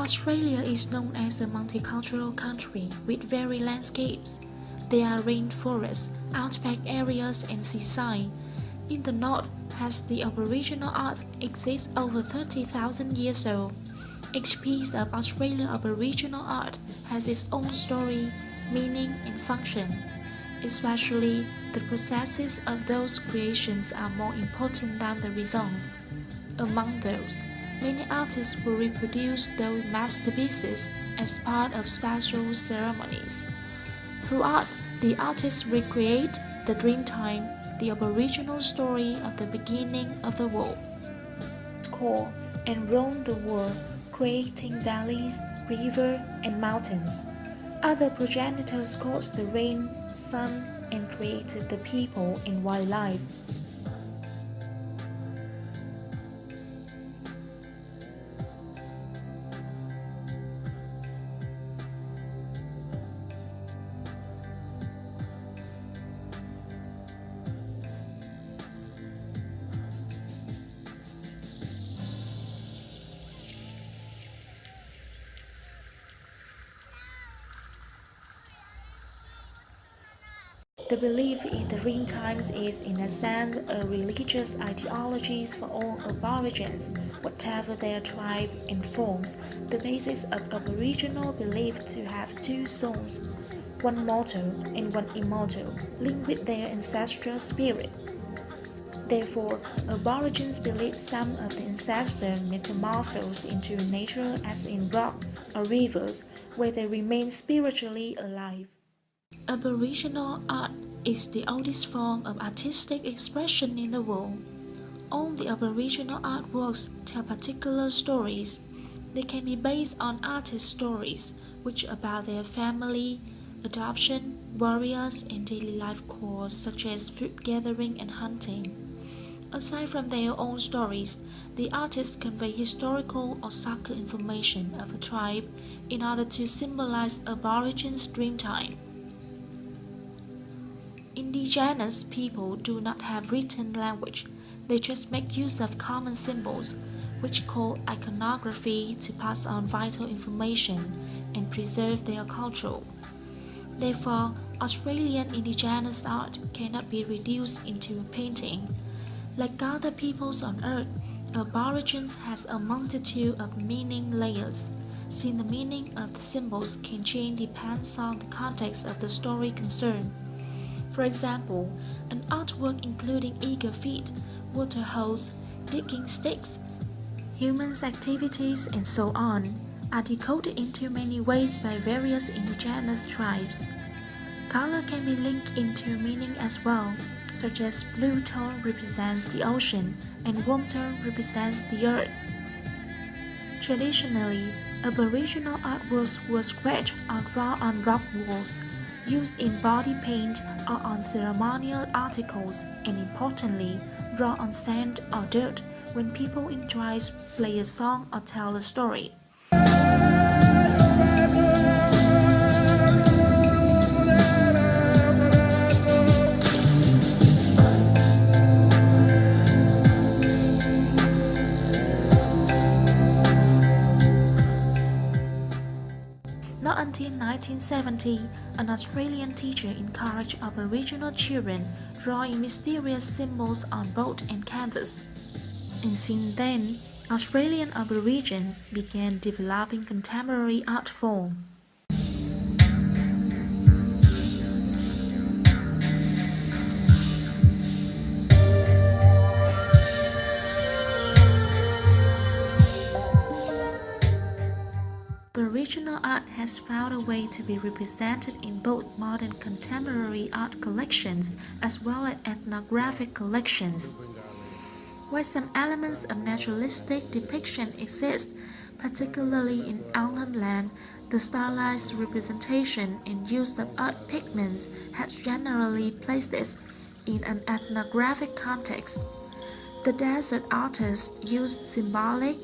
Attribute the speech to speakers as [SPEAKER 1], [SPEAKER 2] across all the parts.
[SPEAKER 1] Australia is known as a multicultural country with varied landscapes. There are rainforests, outback areas, and seaside. In the north, as the Aboriginal art exists over 30,000 years old. Each piece of Australian Aboriginal art has its own story, meaning, and function. Especially, the processes of those creations are more important than the results. Among those, many artists will reproduce those masterpieces as part of special ceremonies. Through art, the artists recreate the Dreamtime, the Aboriginal story of the beginning of the world. Score and roam the world, creating valleys, rivers, and mountains. Other progenitors caused the rain, sun, and created the people and wildlife. The belief in the Dreamtimes is, in a sense, a religious ideology for all Aborigines, whatever their tribe, and forms the basis of Aboriginal belief to have two souls, one mortal and one immortal, linked with their ancestral spirit. Therefore, Aborigines believe some of the ancestors metamorphose into nature as in rock or rivers, where they remain spiritually alive. Aboriginal art is the oldest form of artistic expression in the world. All the Aboriginal artworks tell particular stories. They can be based on artist stories, which are about their family, adoption, warriors, and daily life chores such as food gathering and hunting. Aside from their own stories, the artists convey historical or sacred information of a tribe in order to symbolize Aborigines' Dreamtime. Indigenous people do not have written language. They just make use of common symbols, which call iconography, to pass on vital information and preserve their culture. Therefore, Australian indigenous art cannot be reduced into a painting. Like other peoples on Earth, Aborigines has a multitude of meaning layers, since the meaning of the symbols can change depends on the context of the story concerned. For example, an artwork including eager feet, water holes, digging sticks, humans' activities, and so on, are decoded into many ways by various indigenous tribes. Color can be linked into meaning as well, such as blue tone represents the ocean and warm tone represents the earth. Traditionally, Aboriginal artworks were scratched or drawn on rock walls, used in body paint or on ceremonial articles, and importantly, drawn on sand or dirt when people in tribes play a song or tell a story. Not until 1970, an Australian teacher encouraged Aboriginal children drawing mysterious symbols on board and canvas. And since then, Australian Aborigines began developing contemporary art form. Aboriginal art has found a way to be represented in both modern contemporary art collections as well as ethnographic collections. While some elements of naturalistic depiction exist, particularly in Arnhem Land, the stylized representation and use of art pigments has generally placed it in an ethnographic context. The desert artists used symbolic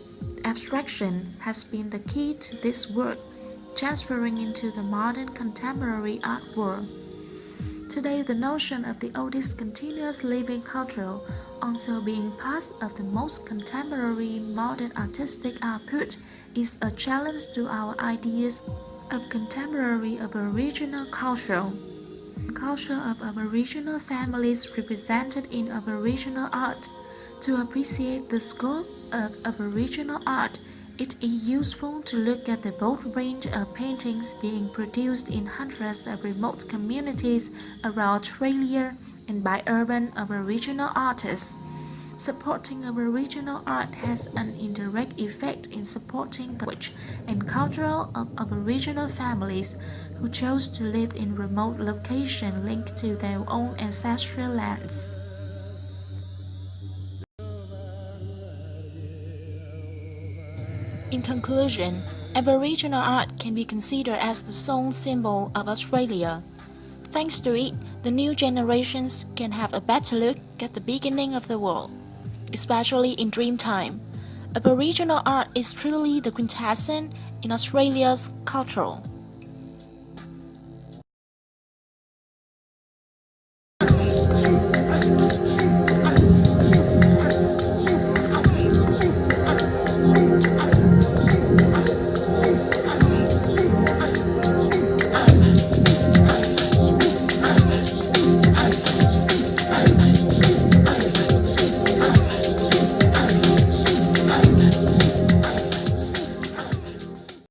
[SPEAKER 1] abstraction has been the key to this work, transferring into the modern contemporary art world. Today, the notion of the oldest continuous living culture also being part of the most contemporary modern artistic output is a challenge to our ideas of contemporary Aboriginal culture. Culture of Aboriginal families represented in Aboriginal art. To appreciate the scope of Aboriginal art, it is useful to look at the broad range of paintings being produced in hundreds of remote communities around Australia and by urban Aboriginal artists. Supporting Aboriginal art has an indirect effect in supporting the language and culture of Aboriginal families who chose to live in remote locations linked to their own ancestral lands. In conclusion, Aboriginal art can be considered as the sole symbol of Australia. Thanks to it, the new generations can have a better look at the beginning of the world, especially in Dreamtime. Aboriginal art is truly the quintessence in Australia's culture.